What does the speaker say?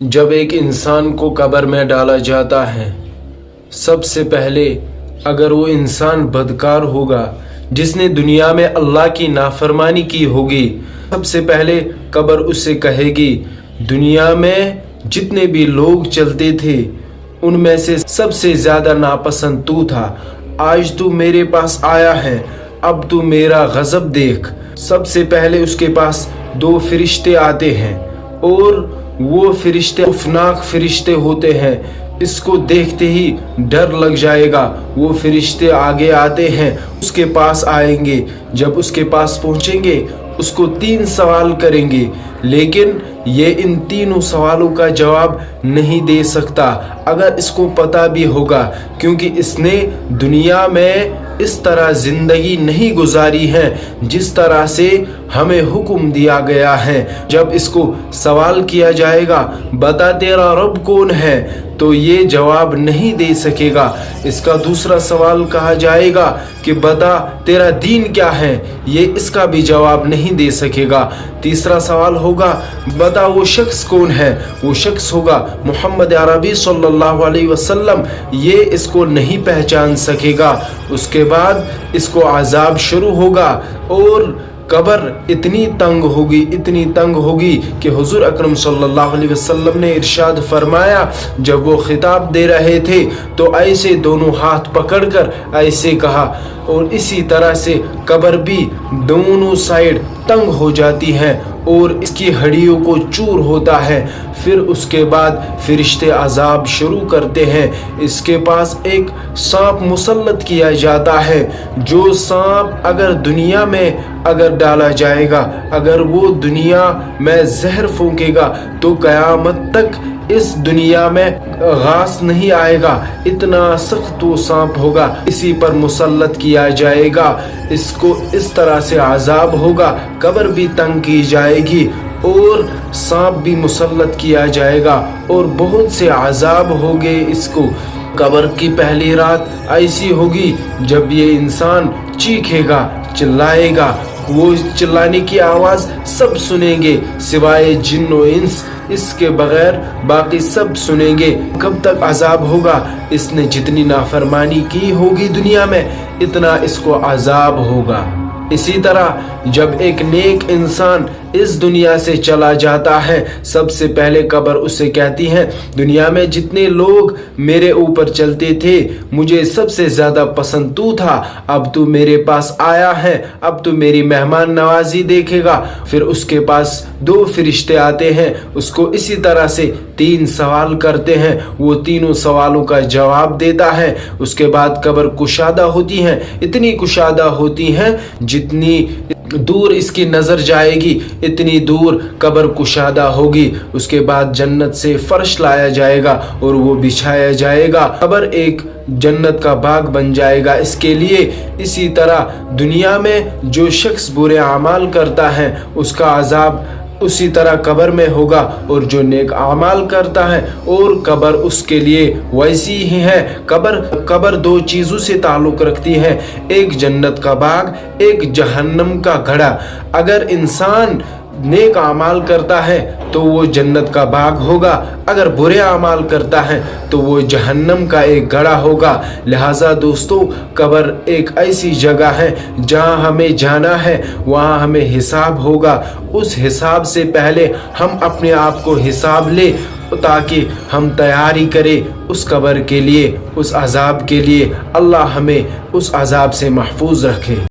जब एक इंसान को कब्र में डाला जाता है, सबसे पहले अगर वो इंसान बदकार होगा जिसने दुनिया में अल्लाह की नाफरमानी की होगी, सबसे पहले कब्र उससे कहेगी दुनिया में जितने भी लोग चलते थे उनमें से सबसे ज्यादा नापसंद तू था। आज तू मेरे पास आया है, अब तू मेरा गजब देख। सबसे पहले उसके पास दो फरिश्ते आते हैं और वो फरिश्ते खौफनाक फरिश्ते होते हैं। इसको देखते ही डर लग जाएगा। वो फरिश्ते आगे आते हैं, उसके पास आएंगे। जब उसके पास पहुंचेंगे उसको 3 सवाल करेंगे, लेकिन ये इन तीनों सवालों का जवाब नहीं दे सकता अगर इसको पता भी होगा, क्योंकि इसने दुनिया में इस तरह जिंदगी नहीं गुजारी है जिस तरह से हमें हुक्म दिया गया है। जब इसको सवाल किया जाएगा बता तेरा रब कौन है, तो ये जवाब नहीं दे सकेगा। इसका दूसरा सवाल कहा जाएगा कि बता तेरा दीन क्या है, ये इसका भी जवाब नहीं दे सकेगा। तीसरा सवाल होगा बता वो शख्स कौन है, वो शख्स होगा मोहम्मद अरबी सल्लल्लाहु अलैहि वसल्लम, ये इसको नहीं पहचान सकेगा। उसके बाद इसको अजाब शुरू होगा और कब्र इतनी तंग होगी कि हुजूर अकरम सल्लल्लाहु अलैहि वसल्लम ने इरशाद फरमाया, जब वो खिताब दे रहे थे तो ऐसे दोनों हाथ पकड़कर ऐसे कहा, और इसी तरह से कब्र भी दोनों साइड तंग हो जाती है और इसकी हड्डियों को चूर होता है। फिर उसके बाद फरिश्ते अजाब शुरू करते हैं। इसके पास एक सांप मुसल्लत किया जाता है, जो सांप अगर दुनिया में अगर डाला जाएगा, अगर वो दुनिया में जहर फूंकेगा तो कयामत तक इस दुनिया में घास नहीं आएगा। इतना सख्त वो सांप होगा, इसी पर मुसल्लत किया जाएगा। इसको इस तरह से अजाब होगा, कब्र भी तंग की जाएगी और सांप भी मुसल्लत किया जाएगा और बहुत से अजाब होंगे इसको। कब्र की पहली रात ऐसी होगी जब ये इंसान चीखेगा, चिल्लाएगा, वो चिल्लाने की आवाज सब सुनेंगे सिवाय जिन्न और इंस, इसके बगैर बाकी सब सुनेंगे। कब तक अजाब होगा? इसने जितनी नाफरमानी की होगी दुनिया में, इतना इसको अजाब होगा। इसी तरह जब एक नेक इंसान इस दुनिया से चला जाता है, सबसे पहले कब्र उससे कहती है दुनिया में जितने लोग मेरे ऊपर चलते थे मुझे सबसे ज्यादा पसंद तू था, अब तू मेरे पास आया है, अब तू मेरी मेहमान नवाजी देखेगा। फिर उसके पास 2 फरिश्ते आते हैं, उसको इसी तरह से 3 सवाल करते हैं, वो तीनों सवालों का जवाब देता है। उसके बाद कब्र कुशादा होती है, इतनी कुशादा होती है जितनी दूर इसकी नजर जाएगी इतनी दूर कब्र कुशादा होगी। उसके बाद जन्नत से फर्श लाया जाएगा और वो बिछाया जाएगा, कब्र एक जन्नत का बाग बन जाएगा इसके लिए। इसी तरह दुनिया में जो शख्स बुरे अमाल करता है उसका अजाब उसी तरह कब्र में होगा, और जो नेक अमाल करता है और कब्र उसके लिए वैसी ही है। कब्र 2 चीजों से ताल्लुक रखती है, एक जन्नत का बाग, एक जहन्नम का घड़ा। अगर इंसान नेक अमाल करता है तो वो जन्नत का बाग होगा, अगर बुरे अमाल करता है तो वो जहन्नम का एक घड़ा होगा। लिहाजा दोस्तों, कब्र एक ऐसी जगह है जहां हमें जाना है, वहां हमें हिसाब होगा। उस हिसाब से पहले हम अपने आप को हिसाब ले ताकि हम तैयारी करें उस कब्र के लिए, उस अजाब के लिए। अल्लाह हमें उस अजाब से महफूज रखे।